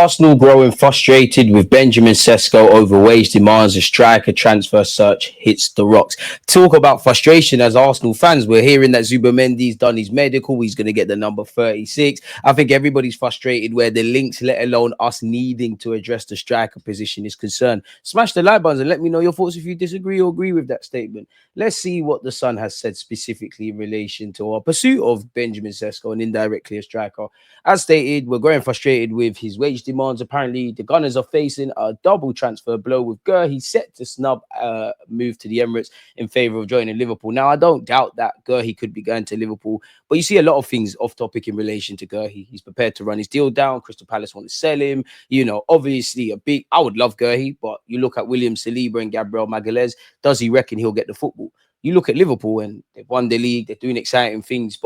Arsenal growing frustrated with Benjamin Sesko over wage demands. A striker transfer search hits the rocks. Talk about frustration as Arsenal fans. We're hearing that Zubimendi's done his medical. He's going to get the number 36. I think everybody's frustrated where the links, let alone us needing to address the striker position, is concerned. Smash the like buttons and let me know your thoughts if you disagree or agree with that statement. Let's see what the Sun has said specifically in relation to our pursuit of Benjamin Sesko and indirectly a striker. As stated, we're growing frustrated with his wage demands. Apparently, the Gunners are facing a double transfer blow with Gurhi set to snub move to the Emirates in favour of joining Liverpool. Now, I don't doubt that Gurhi could be going to Liverpool, but you see a lot of things off topic in relation to Gurhi. He's prepared to run his deal down. Crystal Palace want to sell him. You know, obviously I would love Gurhi, but you look at William Saliba and Gabriel Magalhaes, does he reckon he'll get the football? You look at Liverpool and they've won the league, they're doing exciting things,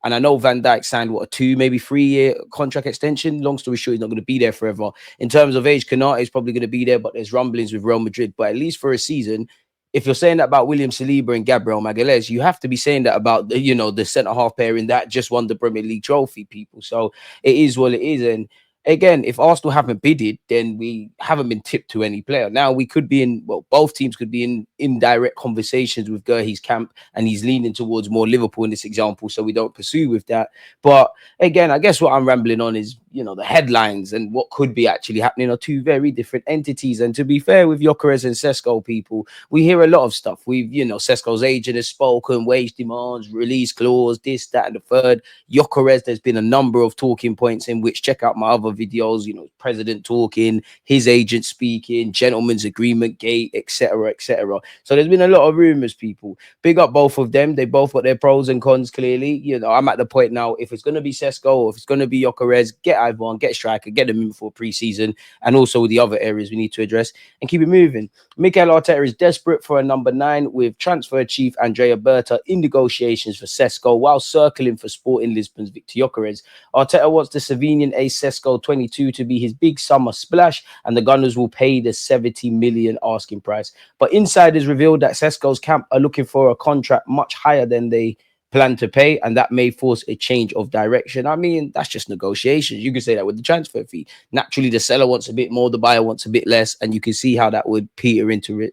and I know Van Dijk signed, a 2, maybe 3-year contract extension. Long story short, he's not going to be there forever. In terms of age, Konate is probably going to be there, but there's rumblings with Real Madrid. But at least for a season, if you're saying that about William Saliba and Gabriel Magalhaes, you have to be saying that about the centre-half pairing that just won the Premier League trophy, people. So it is what it is. And again, if Arsenal haven't bidded, then we haven't been tipped to any player. Now we could be both teams could be in indirect conversations with Gurhi's camp, and he's leaning towards more Liverpool in this example, so we don't pursue with that. But again, I guess what I'm rambling on is, the headlines and what could be actually happening are two very different entities. And to be fair with Gyökeres and Cesco, people, we hear a lot of stuff. Cesco's agent has spoken, wage demands, release clause, this, that, and the third. Gyökeres, there's been a number of talking points in which, check out my other videos, president talking, his agent speaking, gentleman's agreement gate, etc., etc. So there's been a lot of rumors, people. Big up both of them. They both got their pros and cons, clearly. I'm at the point now, if it's going to be Cesco or if it's going to be Gyökeres, get either one, get a striker, get them in for pre-season, and also the other areas we need to address and keep it moving. Mikel Arteta is desperate for a number 9 with transfer chief Andrea Berta in negotiations for Cesco while circling for Sporting Lisbon's Victor Gyökeres. Arteta wants the Slovenian ace Cesco 22 to be his big summer splash, and the Gunners will pay the 70 million asking price. But insiders revealed that Cesco's camp are looking for a contract much higher than they plan to pay, and that may force a change of direction. I mean, that's just negotiations. You can say that with the transfer fee. Naturally, the seller wants a bit more, the buyer wants a bit less, and you can see how that would peter into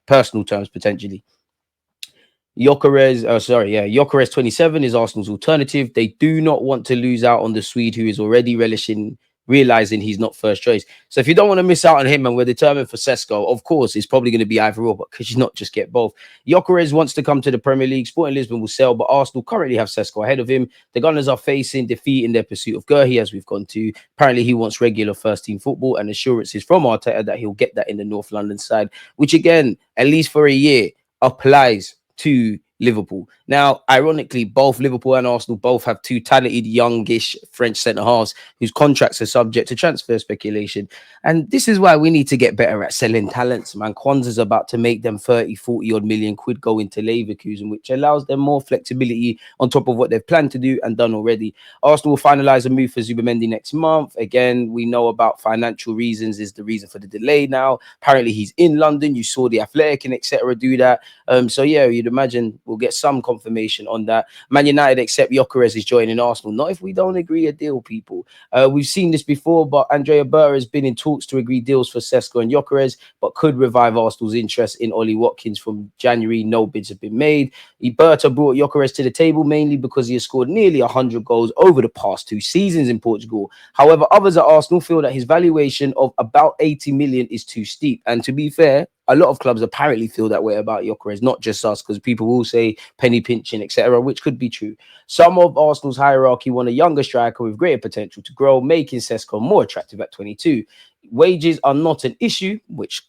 personal terms potentially. Gyökeres 27 is Arsenal's alternative. They do not want to lose out on the Swede, who is already realizing he's not first choice. So if you don't want to miss out on him and we're determined for Cesco, of course, it's probably going to be either or, but could you not just get both? Gyökeres wants to come to the Premier League. Sporting Lisbon will sell, but Arsenal currently have Cesco ahead of him. The Gunners are facing defeat in their pursuit of Gurhi, as we've gone to. Apparently, he wants regular first-team football and assurances from Arteta that he'll get that in the North London side, which again, at least for a year, applies to Liverpool. Now, ironically, both Liverpool and Arsenal both have two talented, youngish French centre-halves whose contracts are subject to transfer speculation. And this is why we need to get better at selling talents, man. Kwanzaa's about to make them 30, 40 odd million quid go into Leverkusen, which allows them more flexibility on top of what they've planned to do and done already. Arsenal will finalise a move for Zubimendi next month. Again, we know about financial reasons is the reason for the delay now. Apparently, he's in London. You saw the Athletic and etc. do that. So, yeah, you'd imagine we'll get some confirmation on that. Man United accept Gyökeres is joining Arsenal. Not if we don't agree a deal, people. We've seen this before, but Andrea Berta has been in talks to agree deals for Cesco and Gyökeres, but could revive Arsenal's interest in Ollie Watkins from January. No bids have been made. Berta brought Gyökeres to the table mainly because he has scored nearly 100 goals over the past 2 seasons in Portugal. However, others at Arsenal feel that his valuation of about 80 million is too steep. And to be fair, a lot of clubs apparently feel that way about Gyökeres, not just us, because people will say penny pinching, etc., which could be true. Some of Arsenal's hierarchy want a younger striker with greater potential to grow, making Cesco more attractive at 22. Wages are not an issue, which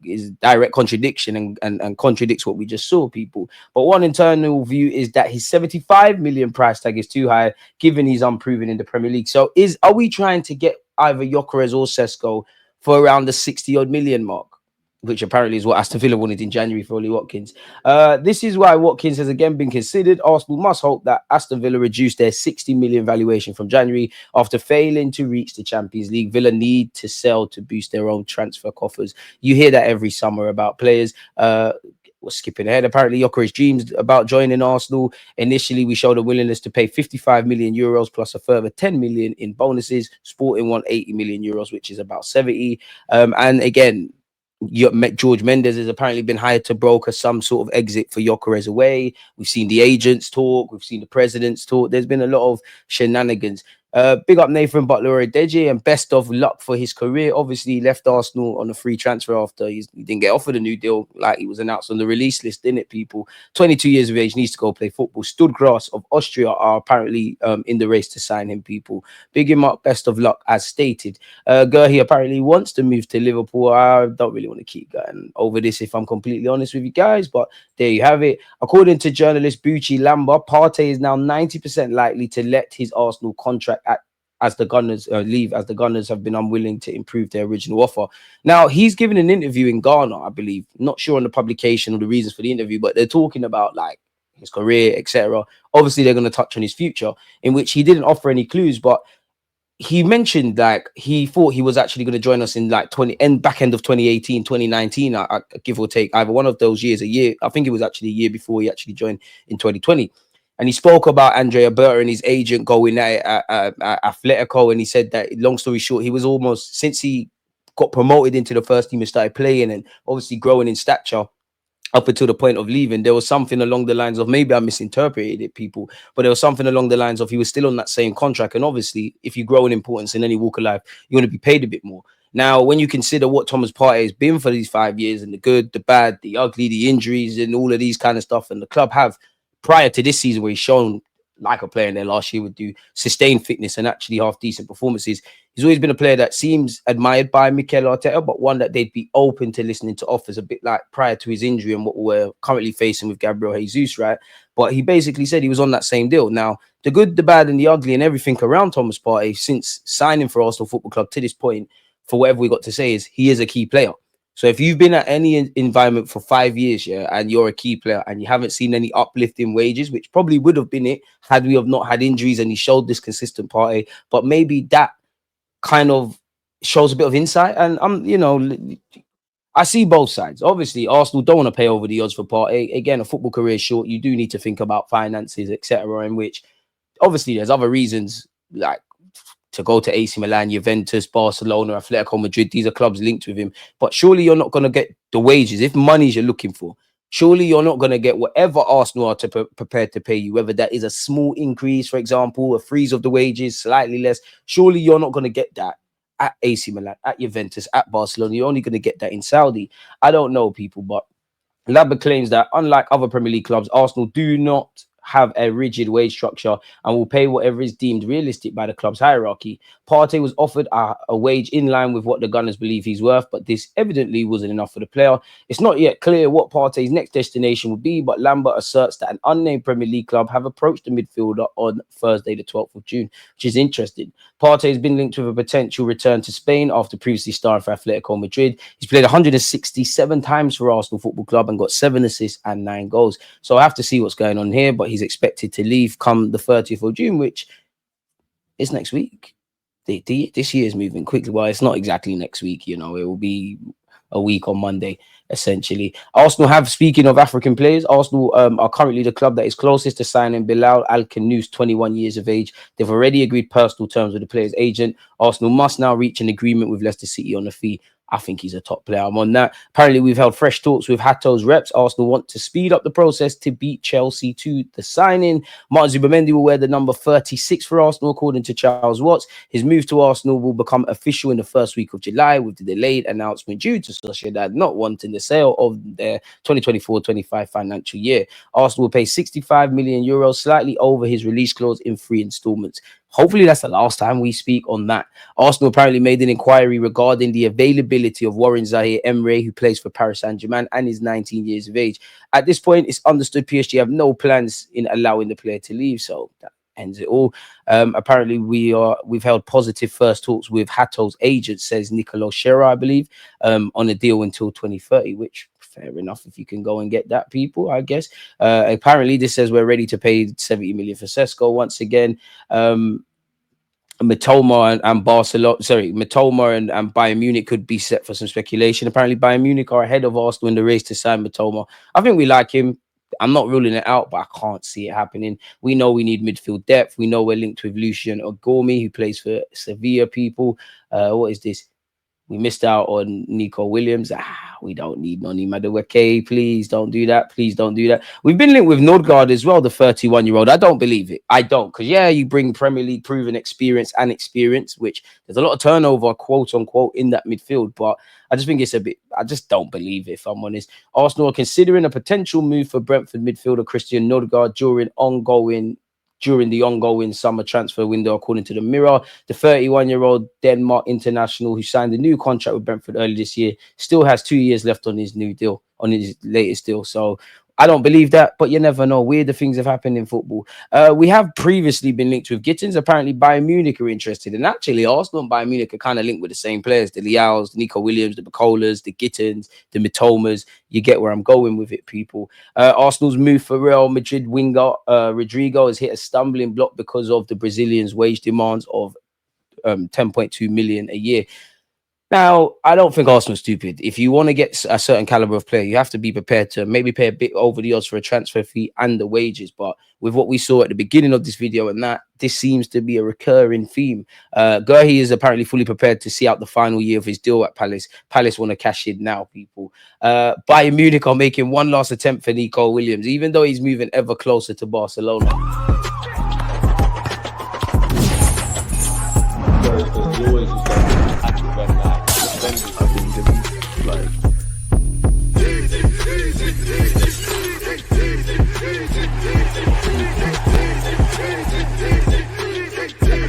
is direct contradiction and contradicts what we just saw, people. But one internal view is that his 75 million price tag is too high, given he's unproven in the Premier League. So are we trying to get either Gyökeres or Cesco for around the 60 odd million mark, which apparently is what Aston Villa wanted in January for Ollie Watkins? This is why Watkins has again been considered. Arsenal must hope that Aston Villa reduced their 60 million valuation from January after failing to reach the Champions League. Villa need to sell to boost their own transfer coffers. You hear that every summer about players. we're skipping ahead. Apparently, Gyökeres dreams about joining Arsenal. Initially, we showed a willingness to pay 55 million euros plus a further 10 million in bonuses. Sporting won 80 million euros, which is about 70. And again, George Mendes has apparently been hired to broker some sort of exit for Gyökeres away. We've seen the agents talk. We've seen the presidents talk. There's been a lot of shenanigans. Big up Nathan Butler-Odeji, and best of luck for his career. Obviously, he left Arsenal on a free transfer after he didn't get offered a new deal, like he was announced on the release list, didn't it, people? 22 years of age, needs to go play football. Stuttgart of Austria are apparently in the race to sign him, people. Big him up, best of luck, as stated. Gerhi apparently wants to move to Liverpool. I don't really want to keep going over this, if I'm completely honest with you guys, but there you have it. According to journalist Bucci Lamba, Partey is now 90% likely to let his Arsenal contract as the Gunners leave, as the Gunners have been unwilling to improve their original offer. Now, he's given an interview in Ghana, I believe. Not sure on the publication or the reasons for the interview, but they're talking about like his career, etc. Obviously, they're going to touch on his future, in which he didn't offer any clues, but he mentioned like he thought he was actually going to join us in like back end of 2018, 2019, give or take, either one of those years, a year. I think it was actually a year before he actually joined in 2020. And he spoke about Andrea Berta and his agent going at Atletico. And he said that, long story short, he was almost, since he got promoted into the first team and started playing and obviously growing in stature, up until the point of leaving, there was something along the lines of, maybe I misinterpreted it, people, but there was something along the lines of he was still on that same contract. And obviously, if you grow in importance in any walk of life, you're going to be paid a bit more. Now, when you consider what Thomas Partey has been for these 5 years, and the good, the bad, the ugly, the injuries, and all of these kind of stuff, and the club have, prior to this season, where he's shown like a player in there last year would do, sustained fitness and actually half decent performances, he's always been a player that seems admired by Mikel Arteta, but one that they'd be open to listening to offers, a bit like prior to his injury and what we're currently facing with Gabriel Jesus, right? But he basically said he was on that same deal. Now, the good, the bad, and the ugly, and everything around Thomas Partey since signing for Arsenal Football Club to this point, for whatever we got to say, is he is a key player. So if you've been at any environment for 5 years, yeah, and you're a key player and you haven't seen any uplift in wages, which probably would have been it had we have not had injuries and he showed this consistent Partey, but maybe that kind of shows a bit of insight. And I see both sides. Obviously, Arsenal don't want to pay over the odds for Partey. Again, a football career is short. You do need to think about finances, etc. In which, obviously, there's other reasons, like to go to AC Milan, Juventus, Barcelona, Atletico Madrid. These are clubs linked with him. But surely you're not going to get the wages. If money's you're looking for, surely you're not going to get whatever Arsenal are prepared to pay you, whether that is a small increase, for example, a freeze of the wages, slightly less. Surely you're not going to get that at AC Milan, at Juventus, at Barcelona. You're only going to get that in Saudi. I don't know, people, but Lambert claims that unlike other Premier League clubs, Arsenal do not have a rigid wage structure and will pay whatever is deemed realistic by the club's hierarchy. Partey was offered a wage in line with what the Gunners believe he's worth, but this evidently wasn't enough for the player. It's not yet clear what Partey's next destination would be, but Lambert asserts that an unnamed Premier League club have approached the midfielder on Thursday, the 12th of June, which is interesting. Partey has been linked with a potential return to Spain after previously starring for Atletico Madrid. He's played 167 times for Arsenal Football Club and got 7 assists and 9 goals. So I have to see what's going on here, but he's expected to leave come the 30th of June, which is next week. This year is moving quickly. Well, it's not exactly next week, it will be a week on Monday, essentially. Arsenal have, speaking of African players, Arsenal are currently the club that is closest to signing Bilal Al-Kanous, 21 years of age. They've already agreed personal terms with the player's agent. Arsenal must now reach an agreement with Leicester City on the fee. I think he's a top player. I'm on that. Apparently, we've held fresh talks with Hato's reps. Arsenal want to speed up the process to beat Chelsea to the signing. Martin Zubimendi will wear the number 36 for Arsenal, according to Charles Watts. His move to Arsenal will become official in the first week of July, with the delayed announcement due to Sociedad not wanting the sale of their 2024-25 financial year. Arsenal will pay 65 million euros, slightly over his release clause, in 3 installments. Hopefully that's the last time we speak on that. Arsenal apparently made an inquiry regarding the availability of Warren Zaire-Emery, who plays for Paris Saint-Germain and is 19 years of age. At this point, it's understood PSG have no plans in allowing the player to leave, so that ends it all. Apparently, we've held positive first talks with Hato's agent, says Nicolo Scherer, I believe, on a deal until 2030, which fair enough if you can go and get that, people, I guess. Apparently, this says we're ready to pay 70 million for Cesco once again. Matoma and Barcelona, sorry, Matoma and Bayern Munich could be set for some speculation. Apparently, Bayern Munich are ahead of Arsenal in the race to sign Matoma. I think we like him. I'm not ruling it out, but I can't see it happening. We know we need midfield depth. We know we're linked with Lucien Ogormi, who plays for Sevilla. People, what is this? We missed out on Nico Williams. We don't need Noni Madueke. Please don't do that. Please don't do that. We've been linked with Norgaard as well, the 31-year-old. I don't believe it. I don't. Because, yeah, you bring Premier League proven experience, which there's a lot of turnover, quote unquote, in that midfield. But I just think it's a bit, I just don't believe it, if I'm honest. Arsenal are considering a potential move for Brentford midfielder Christian Norgaard during the ongoing summer transfer window, according to the Mirror. The 31-year-old Denmark international who signed a new contract with Brentford early this year still has 2 years left on his new deal, on his latest deal. So I don't believe that, but you never know. Weirder things have happened in football. We have previously been linked with Gittins. Apparently, Bayern Munich are interested. And actually, Arsenal and Bayern Munich are kind of linked with the same players. The Leaus, the Nico Williams, the Bacolas, the Gittins, the Mitomas. You get where I'm going with it, people. Arsenal's move for Real Madrid winger Rodrigo has hit a stumbling block because of the Brazilians' wage demands of 10.2 million a year. Now, I don't think Arsenal's stupid. If you want to get a certain caliber of player, you have to be prepared to maybe pay a bit over the odds for a transfer fee and the wages. But with what we saw at the beginning of this video and that, this seems to be a recurring theme. Gerhi is apparently fully prepared to see out the final year of his deal at Palace. Palace want to cash in now, people. Bayern Munich are making one last attempt for Nico Williams, even though he's moving ever closer to Barcelona.